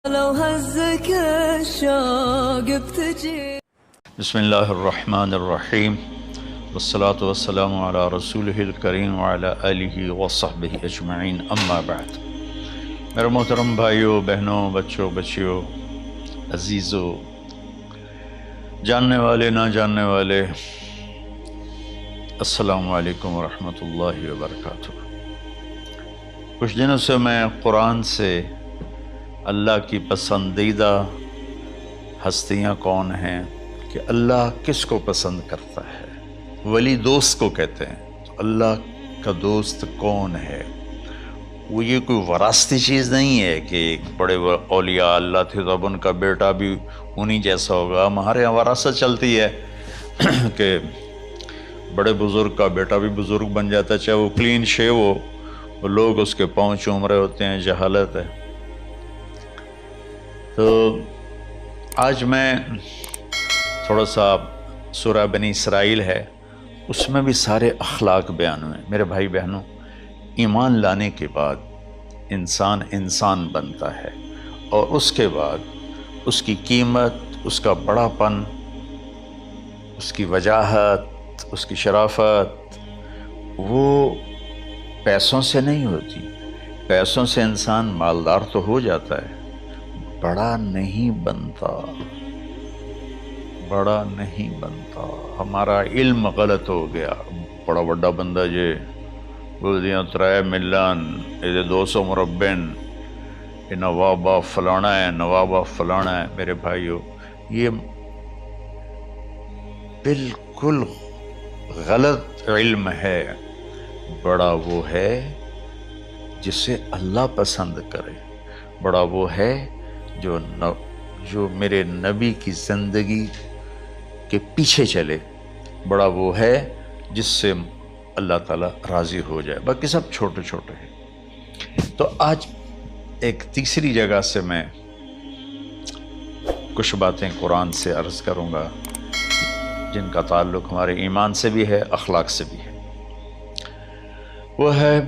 لو هزك الشوق بتجي. بسم اللہ الرحمن الرحیم والصلاة والسلام علی رسولہ الکریم وعلی آلہ وصحبہ اجمعین، اما بعد۔ میرے محترم بھائیوں، بہنوں، بچوں، بچیوں، عزیزوں، جاننے والے، نہ جاننے والے، السلام علیکم ورحمۃ اللہ وبرکاتہ۔ کچھ دنوں سے میں قرآن سے اللہ کی پسندیدہ ہستیاں کون ہیں، کہ اللہ کس کو پسند کرتا ہے، ولی دوست کو کہتے ہیں۔ تو اللہ کا دوست کون ہے؟ وہ یہ کوئی وراثتی چیز نہیں ہے کہ ایک بڑے اولیاء اللہ تھے تو اب ان کا بیٹا بھی انہی جیسا ہوگا۔ ہمارے یہاں وراثت چلتی ہے کہ بڑے بزرگ کا بیٹا بھی بزرگ بن جاتا ہے، چاہے وہ کلین شیو ہو، وہ لوگ اس کے پاؤں چوم رہے ہوتے ہیں، جہالت ہے۔ تو آج میں تھوڑا سا سورہ بنی اسرائیل ہے، اس میں بھی سارے اخلاق بیان ہوئے۔ میرے بھائی بہنوں، ایمان لانے کے بعد انسان بنتا ہے، اور اس کے بعد اس کی قیمت، اس کا بڑا پن، اس کی وجاہت، اس کی شرافت وہ پیسوں سے نہیں ہوتی۔ پیسوں سے انسان مالدار تو ہو جاتا ہے، بڑا نہیں بنتا، بڑا نہیں بنتا۔ ہمارا علم غلط ہو گیا۔ بڑا بڑا بندہ جے بول دیا 3 ملین، یہ 200 مربع، یہ نوابہ فلانا ہے، نوابہ فلانا ہے۔ میرے بھائیو، یہ بالکل غلط علم ہے۔ بڑا وہ ہے جسے اللہ پسند کرے، بڑا وہ ہے جو میرے نبی کی زندگی کے پیچھے چلے، بڑا وہ ہے جس سے اللہ تعالیٰ راضی ہو جائے، باقی سب چھوٹے چھوٹے ہیں۔ تو آج ایک تیسری جگہ سے میں کچھ باتیں قرآن سے عرض کروں گا جن کا تعلق ہمارے ایمان سے بھی ہے، اخلاق سے بھی ہے۔ وہ ہے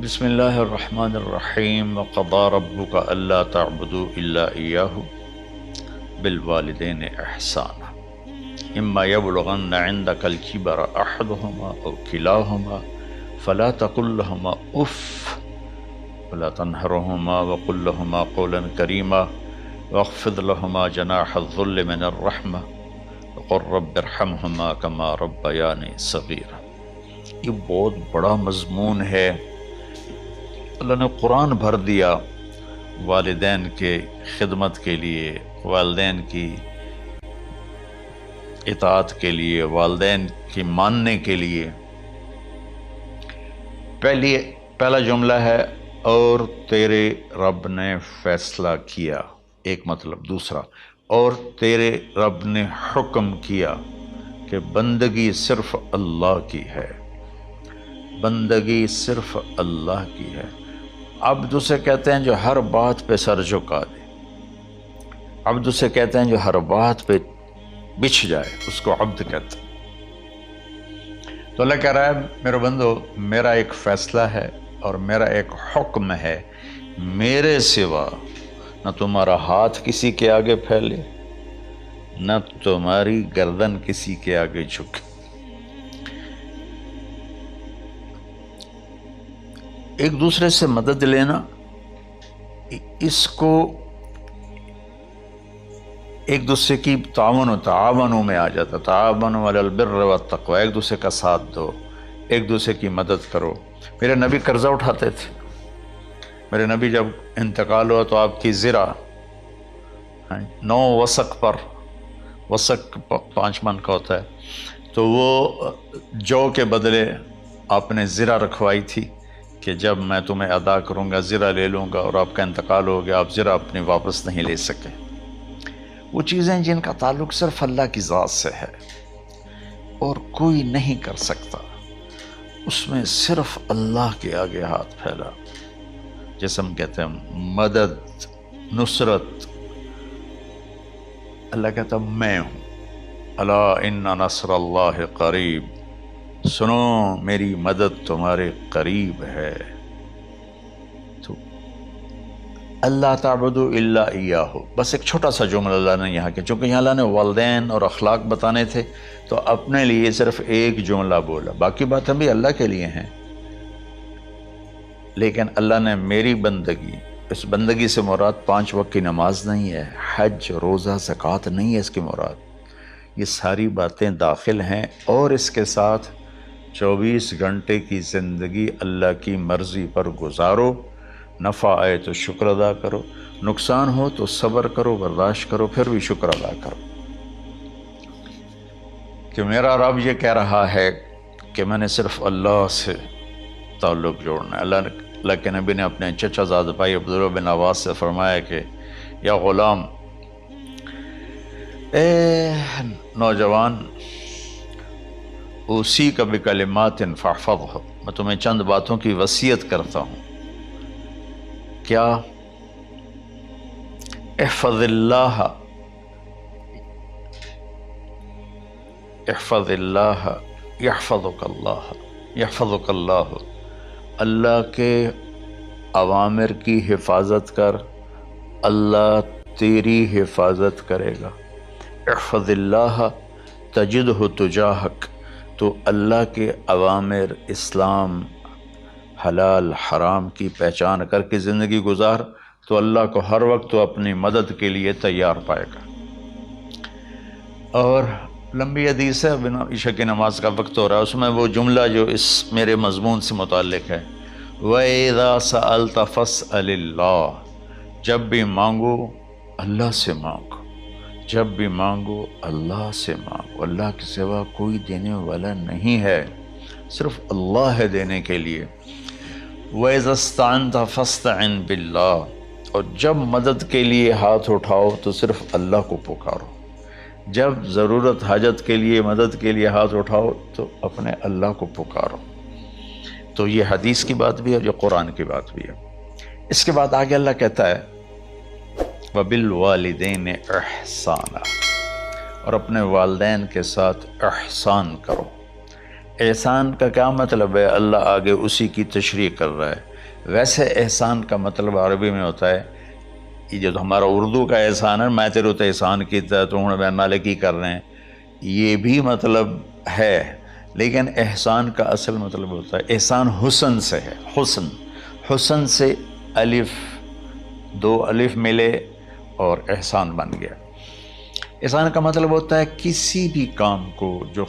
بسم اللہ الرحمن الرحیم وقضى ربك الا تعبدوا الا اياه بالوالدين احسانا اما يبلغن عندك الكبر احدهما او كلاهما فلا تقل لهما اف ولا تنهرهما وقل لهما قولا كريما واخفض لهما جناح الذل من الرحمة وقل رب ارحمهما كما ربياني صغيرا۔ یہ بہت بڑا مضمون ہے۔ اللہ نے قرآن بھر دیا والدین کے خدمت کے لیے، والدین کی اطاعت کے لیے، والدین کی ماننے کے لیے۔ پہلا جملہ ہے اور تیرے رب نے فیصلہ کیا، ایک مطلب۔ دوسرا، اور تیرے رب نے حکم کیا کہ بندگی صرف اللہ کی ہے، بندگی صرف اللہ کی ہے۔ عبد اسے کہتے ہیں جو ہر بات پہ سر جھکا دے، عبد اسے کہتے ہیں جو ہر بات پہ بچھ جائے، اس کو عبد کہتے ہیں۔ تو اللہ کہہ رہا ہے میرے بندو، میرا ایک فیصلہ ہے اور میرا ایک حکم ہے، میرے سوا نہ تمہارا ہاتھ کسی کے آگے پھیلے، نہ تمہاری گردن کسی کے آگے جھکے۔ ایک دوسرے سے مدد لینا، اس کو ایک دوسرے کی تعاونوں میں آ جاتا۔ تعاونوا علی البر والتقوی، ایک دوسرے کا ساتھ دو، ایک دوسرے کی مدد کرو۔ میرے نبی قرضہ اٹھاتے تھے۔ میرے نبی جب انتقال ہوا تو آپ کی زرہ 9 وسق پر، وسق 5 من کا ہوتا ہے، تو وہ جو کے بدلے آپ نے زرہ رکھوائی تھی کہ جب میں تمہیں ادا کروں گا زرہ لے لوں گا، اور آپ کا انتقال ہو گیا، آپ زرہ اپنی واپس نہیں لے سکے۔ وہ چیزیں جن کا تعلق صرف اللہ کی ذات سے ہے اور کوئی نہیں کر سکتا، اس میں صرف اللہ کے آگے ہاتھ پھیلا، جیسے ہم کہتے ہیں مدد، نصرت۔ اللہ کہتا میں ہوں، الا ان نصر اللہ قریب، سنو میری مدد تمہارے قریب ہے۔ تو اللہ تعبدوا الا ایاہ، بس ایک چھوٹا سا جملہ اللہ نے یہاں کے، چونکہ یہاں اللہ نے والدین اور اخلاق بتانے تھے تو اپنے لیے صرف ایک جملہ بولا، باقی باتیں بھی اللہ کے لیے ہیں، لیکن اللہ نے میری بندگی، اس بندگی سے مراد 5 وقت کی نماز نہیں ہے، حج، روزہ، زکوٰۃ نہیں ہے اس کی مراد، یہ ساری باتیں داخل ہیں، اور اس کے ساتھ 24 گھنٹے کی زندگی اللہ کی مرضی پر گزارو، نفع آئے تو شکر ادا کرو، نقصان ہو تو صبر کرو، برداشت کرو، پھر بھی شکر ادا کرو، کہ میرا رب یہ کہہ رہا ہے کہ میں نے صرف اللہ سے تعلق جوڑنا ہے۔ اللہ کے نبی نے اپنے چچا زاد بھائی عبداللہ بن عباس سے فرمایا کہ یا غلام، اے نوجوان، اوصیک بکلمات فاحفظها، میں تمہیں چند باتوں کی وصیت کرتا ہوں، کیا؟ احفظ اللہ، احفظ اللہ یحفظک اللہ، یحفظک اللہ، اللہ کے اوامر کی حفاظت کر، اللہ تیری حفاظت کرے گا۔ احفظ اللہ تجدہ تجاہک، تو اللہ کے اوامر، اسلام، حلال حرام کی پہچان کر کے زندگی گزار تو اللہ کو ہر وقت تو اپنی مدد کے لیے تیار پائے گا۔ اور لمبی حدیث ہے، بنا عشاء کی نماز کا وقت ہو رہا ہے، اس میں وہ جملہ جو اس میرے مضمون سے متعلق ہے، وَإِذَا سَأَلْتَ فَاسْأَلِ اللَّهِ، جب بھی مانگو اللہ سے مانگو، جب بھی مانگو اللہ سے مانگو، اللہ کے سوا کوئی دینے والا نہیں ہے، صرف اللہ ہے دینے کے لیے۔ وَإِذَا اسْتَعَنْتَ فَاسْتَعِنْ بِاللَّهِ، اور جب مدد کے لیے ہاتھ اٹھاؤ تو صرف اللہ کو پکارو، جب ضرورت حاجت کے لیے، مدد کے لیے ہاتھ اٹھاؤ تو اپنے اللہ کو پکارو۔ تو یہ حدیث کی بات بھی ہے اور یہ قرآن کی بات بھی ہے۔ اس کے بعد آگے اللہ کہتا ہے وَبِالْوَالِدَيْنِ إِحْسَانًا، اور اپنے والدین کے ساتھ احسان کرو۔ احسان کا کیا مطلب ہے؟ اللہ آگے اسی کی تشریح کر رہا ہے۔ ویسے احسان کا مطلب عربی میں ہوتا ہے، یہ جو ہمارا اردو کا احسان ہے، میں تیرے تو احسان کیتا ہے تو ہوں میں نالے کی کر رہے ہیں، یہ بھی مطلب ہے، لیکن احسان کا اصل مطلب ہوتا ہے، احسان حسن سے ہے، حسن، حسن سے الف، 2 الف ملے اور احسان بن گیا۔ احسان کا مطلب ہوتا ہے کسی بھی کام کو جو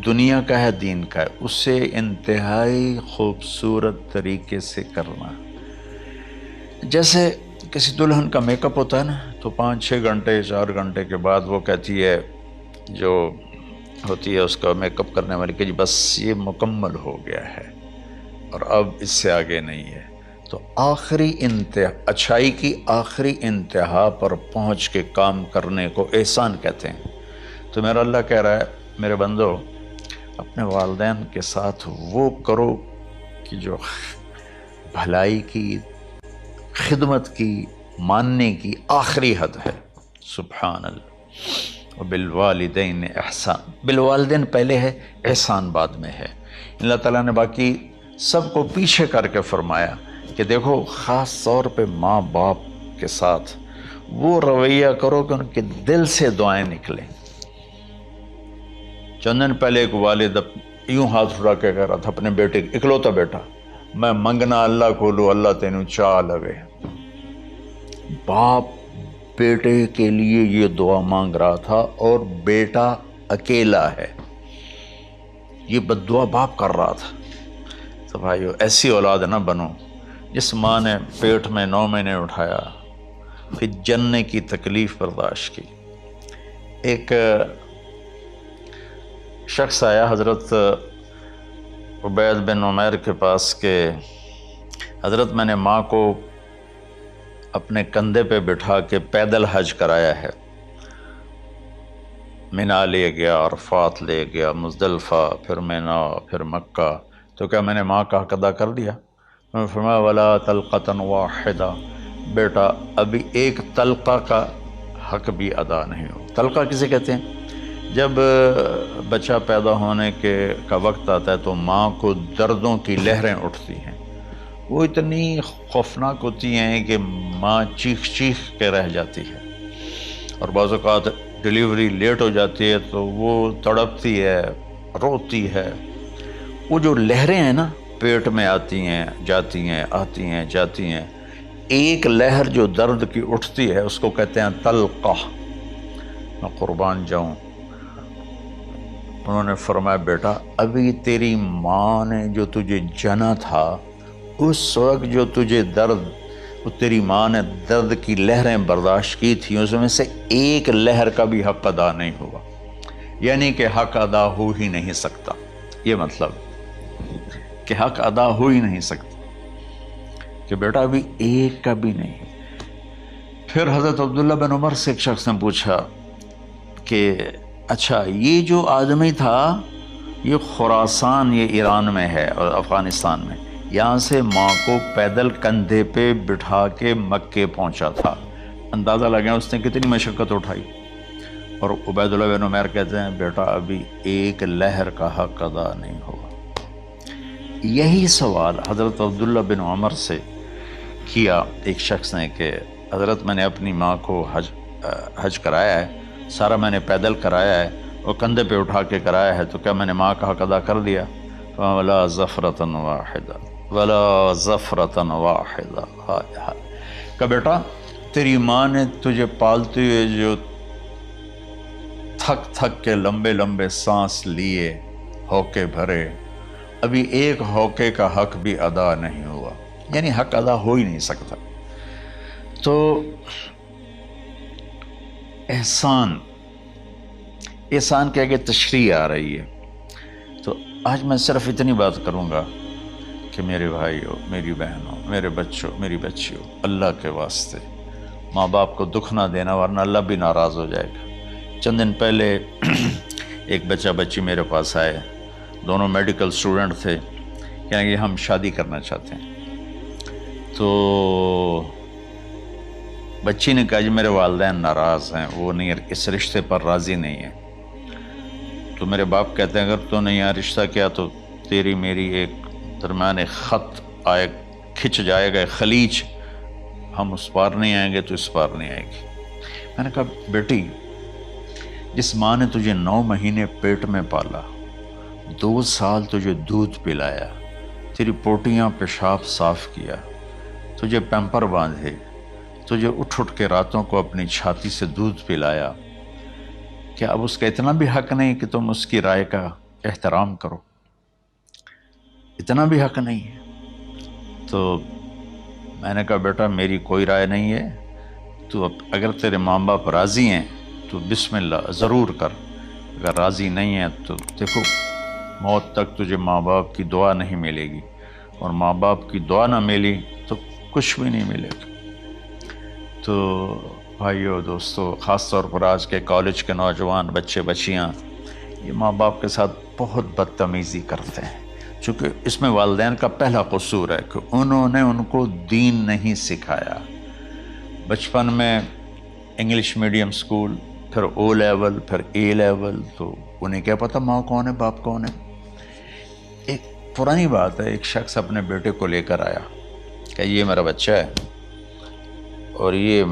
دنیا کا ہے، دین کا ہے، اسے انتہائی خوبصورت طریقے سے کرنا۔ جیسے کسی دلہن کا میک اپ ہوتا ہے نا، تو 5-6 گھنٹے 4 گھنٹے کے بعد وہ کہتی ہے، جو ہوتی ہے اس کا میک اپ کرنے والی، کہ جی بس یہ مکمل ہو گیا ہے اور اب اس سے آگے نہیں ہے۔ تو آخری اچھائی کی آخری انتہا پر پہنچ کے کام کرنے کو احسان کہتے ہیں۔ تو میرا اللہ کہہ رہا ہے میرے بندو، اپنے والدین کے ساتھ وہ کرو کہ جو بھلائی کی، خدمت کی، ماننے کی آخری حد ہے۔ سبحان اللہ۔ وبالوالدین احسان، بالوالدین پہلے ہے، احسان بعد میں ہے۔ اللہ تعالیٰ نے باقی سب کو پیچھے کر کے فرمایا کہ دیکھو خاص طور پہ ماں باپ کے ساتھ وہ رویہ کرو کہ ان کے دل سے دعائیں نکلیں۔ چند دن پہلے ایک والد یوں ہاتھ اٹھا کے کہہ رہا تھا اپنے بیٹے، اکلوتا بیٹا، میں منگنا اللہ کو لو، اللہ تینوں چاہ لگے۔ باپ بیٹے کے لیے یہ دعا مانگ رہا تھا اور بیٹا اکیلا ہے، یہ بد دعا باپ کر رہا تھا۔ تو بھائیو، ایسی اولاد نہ بنو جس ماں نے پیٹ میں 9 مہینے اٹھایا، پھر جننے کی تکلیف برداشت کی۔ ایک شخص آیا حضرت عبید بن عمیر کے پاس کہ حضرت میں نے ماں کو اپنے کندھے پہ بٹھا کے پیدل حج کرایا ہے، مینا لے گیا، عرفات لے گیا، مزدلفہ، پھر مینا، پھر مکہ، تو کیا میں نے ماں کا حق ادا کر دیا؟ میں نے فرمایا ولا تلقۃ واحدہ، بیٹا ابھی ایک تلقہ کا حق بھی ادا نہیں ہو۔ تلقہ کسے کہتے ہیں؟ جب بچہ پیدا ہونے کا وقت آتا ہے تو ماں کو دردوں کی لہریں اٹھتی ہیں، وہ اتنی خوفناک ہوتی ہیں کہ ماں چیخ چیخ کے رہ جاتی ہے، اور بعض اوقات ڈیلیوری لیٹ ہو جاتی ہے تو وہ تڑپتی ہے، روتی ہے۔ وہ جو لہریں ہیں نا پیٹ میں آتی ہیں جاتی ہیں، آتی ہیں جاتی ہیں، ایک لہر جو درد کی اٹھتی ہے اس کو کہتے ہیں طلقہ۔ میں قربان جاؤں، انہوں نے فرمایا بیٹا ابھی تیری ماں نے جو تجھے جنا تھا اس وقت جو تجھے درد، وہ تیری ماں نے درد کی لہریں برداشت کی تھیں، اس میں سے ایک لہر کا بھی حق ادا نہیں ہوا، یعنی کہ حق ادا ہو ہی نہیں سکتا۔ یہ مطلب کہ حق ادا ہو ہی نہیں سکتا کہ بیٹا ابھی ایک کا بھی نہیں۔ پھر حضرت عبداللہ بن عمر سے ایک شخص نے پوچھا کہ اچھا یہ جو آدمی تھا یہ خراسان، یہ ایران میں ہے اور افغانستان میں، یہاں سے ماں کو پیدل کندھے پہ بٹھا کے مکے پہنچا تھا، اندازہ لگا اس نے کتنی مشقت اٹھائی۔ اور عبید اللہ بن عمیر کہتے ہیں بیٹا ابھی ایک لہر کا حق ادا نہیں ہوا۔ یہی سوال حضرت عبداللہ بن عمر سے کیا ایک شخص نے کہ حضرت میں نے اپنی ماں کو حج کرایا ہے، سارا میں نے پیدل کرایا ہے اور کندھے پہ اٹھا کے کرایا ہے، تو کیا میں نے ماں کا حق ادا کر دیا؟ وَلَا زَفْرَةً وَاحِدًا وَلَا زَفْرَةً وَاحِدًا۔ کہ بیٹا تیری ماں نے تجھے پالتے ہوئے جو تھک تھک کے لمبے لمبے سانس لیے، ہوکے بھرے، ابھی ایک ہوکے کا حق بھی ادا نہیں ہوا، یعنی حق ادا ہو ہی نہیں سکتا۔ تو احسان کے آگے تشریح آ رہی ہے۔ تو آج میں صرف اتنی بات کروں گا کہ میرے بھائیوں، میری بہنوں، میرے بچوں، میری بچیوں، اللہ کے واسطے ماں باپ کو دکھ نہ دینا ورنہ اللہ بھی ناراض ہو جائے گا۔ چند دن پہلے ایک بچہ بچی میرے پاس آئے، دونوں میڈیکل اسٹوڈنٹ تھے، کہنے کہ ہم شادی کرنا چاہتے ہیں۔ تو بچی نے کہا جی میرے والدین ناراض ہیں، وہ نہیں، اس رشتے پر راضی نہیں ہیں۔ تو میرے باپ کہتے ہیں اگر تو نے یہاں رشتہ کیا تو تیری میری ایک درمیان ایک خط آئے، کھچ جائے گا خلیج، ہم اس پار نہیں آئیں گے تو اس پار نہیں آئے گی۔ میں نے کہا بیٹی جس ماں نے تجھے 9 مہینے پیٹ میں پالا، 2 سال تجھے دودھ پلایا، تیری پوٹیاں پیشاب صاف کیا، تجھے پیمپر باندھے، تجھے اٹھ اٹھ کے راتوں کو اپنی چھاتی سے دودھ پلایا، کیا اب اس کا اتنا بھی حق نہیں کہ تم اس کی رائے کا احترام کرو؟ اتنا بھی حق نہیں ہے؟ تو میں نے کہا بیٹا میری کوئی رائے نہیں ہے، تو اگر تیرے ماں باپ راضی ہیں تو بسم اللہ ضرور کر، اگر راضی نہیں ہیں تو دیکھو موت تک تجھے ماں باپ کی دعا نہیں ملے گی، اور ماں باپ کی دعا نہ ملی تو کچھ بھی نہیں ملے گا۔ تو بھائیو دوستو، خاص طور پر آج کے کالج کے نوجوان بچے بچیاں یہ ماں باپ کے ساتھ بہت بدتمیزی کرتے ہیں، چونکہ اس میں والدین کا پہلا قصور ہے کہ انہوں نے ان کو دین نہیں سکھایا۔ بچپن میں انگلش میڈیم سکول، پھر او لیول، پھر اے لیول، تو انہیں کیا پتہ ماں کون ہے باپ کون ہے۔ ایک پرانی بات ہے، ایک شخص اپنے بیٹے کو لے کر آیا کہ یہ میرا بچہ ہے اور یہ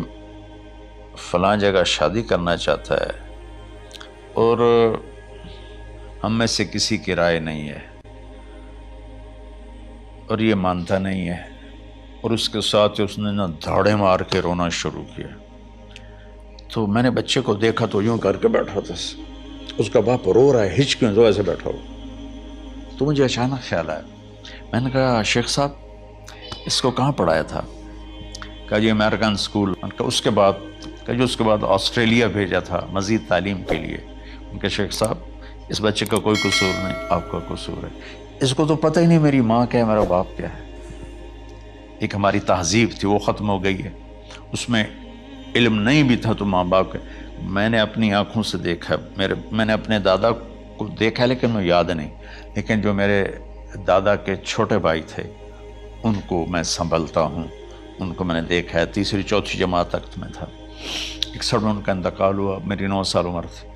فلاں جگہ شادی کرنا چاہتا ہے اور ہم میں سے کسی کی رائے نہیں ہے اور یہ مانتا نہیں ہے، اور اس کے ساتھ اس نے نا دھاڑے مار کے رونا شروع کیا۔ تو میں نے بچے کو دیکھا تو یوں کر کے بیٹھا تھا، اس کا باپ رو رہا ہے، ہچ کیوں تو ایسے بیٹھا ہو۔ تو مجھے اچانک خیال آیا، میں نے کہا شیخ صاحب اس کو کہاں پڑھایا تھا؟ کہا جی امریکن اسکول۔ اس کے بعد آسٹریلیا بھیجا تھا مزید تعلیم کے لیے۔ ان کے شیخ صاحب اس بچے کا کوئی قصور نہیں، آپ کا قصور ہے، اس کو تو پتہ ہی نہیں میری ماں کیا ہے میرا باپ کیا ہے۔ ایک ہماری تہذیب تھی وہ ختم ہو گئی ہے، اس میں علم نہیں بھی تھا تو ماں باپ کا۔ میں نے اپنی آنکھوں سے دیکھا، میں نے اپنے دادا کو دیکھا لیکن مجھے یاد نہیں، لیکن جو میرے دادا کے چھوٹے بھائی تھے ان کو میں سنبھلتا ہوں، ان کو میں نے دیکھا ہے، 3ری 4تھی جماعت تک میں تھا۔ 61 میں ان کا انتقال ہوا، میری 9 سال عمر تھی،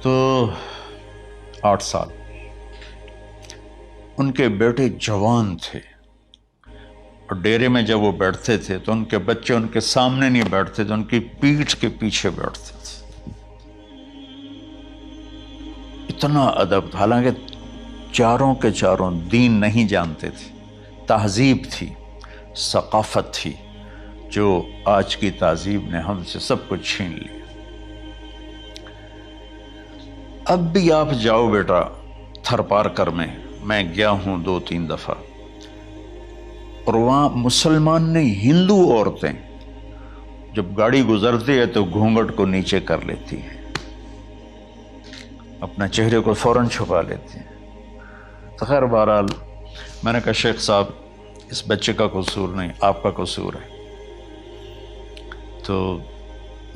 تو 8 سال۔ ان کے بیٹے جوان تھے، اور ڈیرے میں جب وہ بیٹھتے تھے تو ان کے بچے ان کے سامنے نہیں بیٹھتے تھے، ان کی پیٹھ کے پیچھے بیٹھتے تھے. اتنا ادب، حالانکہ چاروں کے چاروں دین نہیں جانتے تھے، تہذیب تھی، ثقافت تھی، جو آج کی تہذیب نے ہم سے سب کچھ چھین لیا. اب بھی آپ جاؤ بیٹا تھر پارکر میں گیا ہوں 2-3 دفعہ، اور وہاں مسلمان نہیں، ہندو عورتیں جب گاڑی گزرتی ہے تو گھونگھٹ کو نیچے کر لیتی ہیں، اپنا چہرے کو فوراً چھپا لیتی ہیں. تو خیر بہرحال میں نے کہا شیخ صاحب اس بچے کا قصور نہیں، آپ کا قصور ہے. تو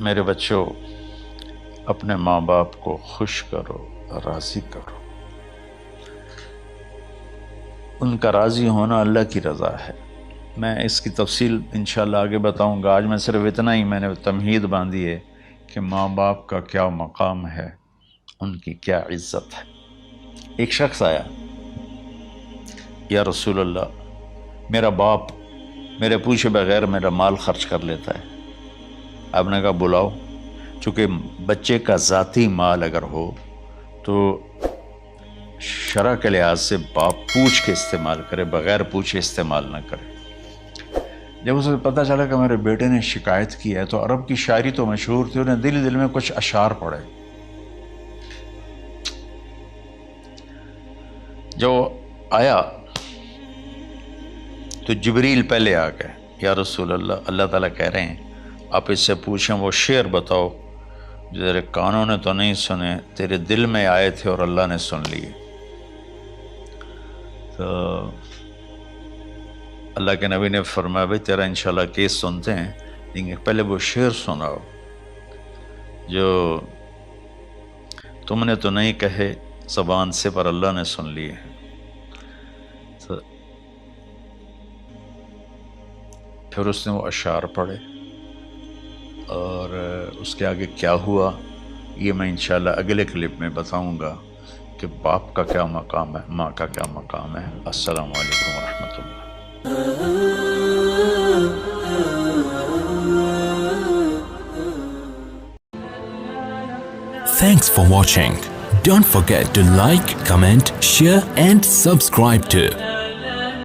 میرے بچوں، اپنے ماں باپ کو خوش کرو، راضی کرو. ان کا راضی ہونا اللہ کی رضا ہے. میں اس کی تفصیل انشاءاللہ آگے بتاؤں گا. آج میں صرف اتنا ہی میں نے تمہید باندھی ہے کہ ماں باپ کا کیا مقام ہے، ان کی کیا عزت ہے. ایک شخص آیا، یا رسول اللہ میرا باپ میرے پوچھے بغیر میرا مال خرچ کر لیتا ہے. آپ نے کہا بلاؤ. چونکہ بچے کا ذاتی مال اگر ہو تو شرع کے لحاظ سے باپ پوچھ کے استعمال کرے، بغیر پوچھے استعمال نہ کرے. جب اسے پتہ چلا کہ میرے بیٹے نے شکایت کی ہے، تو عرب کی شاعری تو مشہور تھی، انہیں دل دل میں کچھ اشعار پڑھے. جو آیا تو جبریل پہلے آ گئے، یا رسول اللہ، اللہ تعالیٰ کہہ رہے ہیں آپ اس سے پوچھیں وہ شعر بتاؤ جو تیرے کانوں نے تو نہیں سنے، تیرے دل میں آئے تھے اور اللہ نے سن لیے. تو اللہ کے نبی نے فرمایا بھائی تیرا انشاءاللہ کیس سنتے ہیں، لیکن پہلے وہ شعر سناؤ جو تم نے تو نہیں کہے زبان سے پر اللہ نے سن لیے. تو پھر اس نے وہ اشعار پڑھے، اور اس کے آگے کیا ہوا یہ میں انشاءاللہ اگلے کلپ میں بتاؤں گا کہ باپ کا کیا مقام ہے، ماں کا کیا مقام ہے. السلام علیکم ورحمۃ اللہ. Thanks for watching. Don't forget to like, comment, share and subscribe to